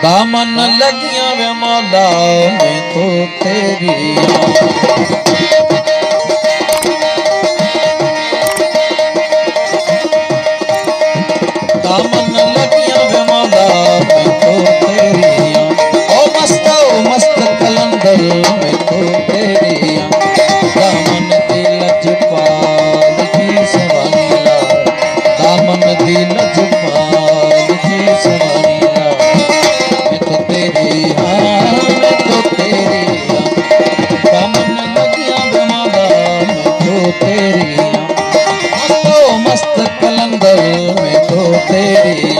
दामन लगिया वे मौला मैं तो तेरी दामन लगिया वे मौला मैं तो तेरी ओ मस्त कलंदर मैं तो तेरी दामन दिल जपाल जी सवानीला दामन दिल जपाल जी सवानीला मैं तो तेरी मैं तो तेरी दामन लगिया वे मौला मैं तो तेरी मस्त कलंदर मैं तो तेरी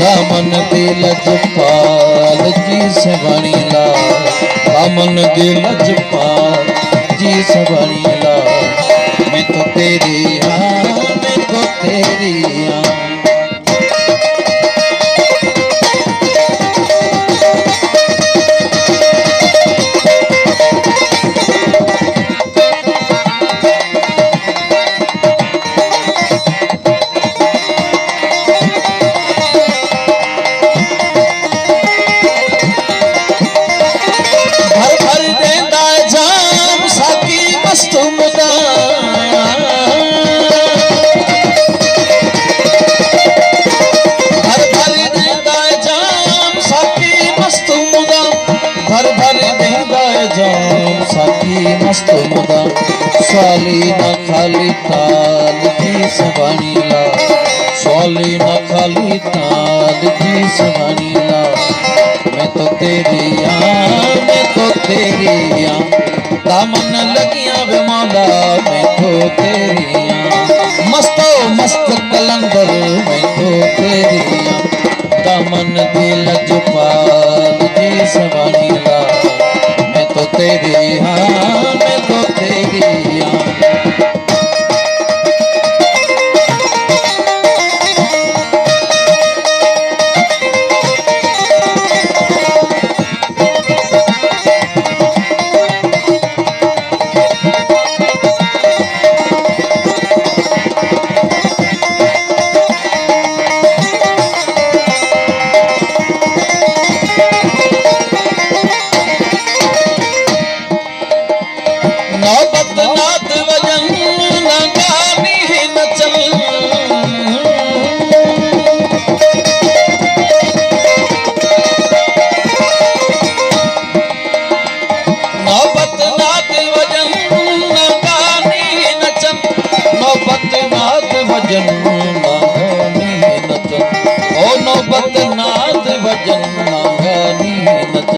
दामन दिल जपाल जी सवानीला दामन दिल जपाल जी सवानीला मैं तो तेरी मैं तो तेरी मस्त मुदा स्वाली न खाली ताल जी सवानीला स्वाली न खाली ताल जी सवानीला मैं तो तेरी मैं तो तेरी दामन लगिया वे मौला मैं तो तेरी मस्त कलंदर मैं तो तेरी दामन दिल जपाल जी सवानीला मैं तो तेरी मैं तो तेरी भजन नागानी नचन ओ नौबत नाद भजन नागानी नचन।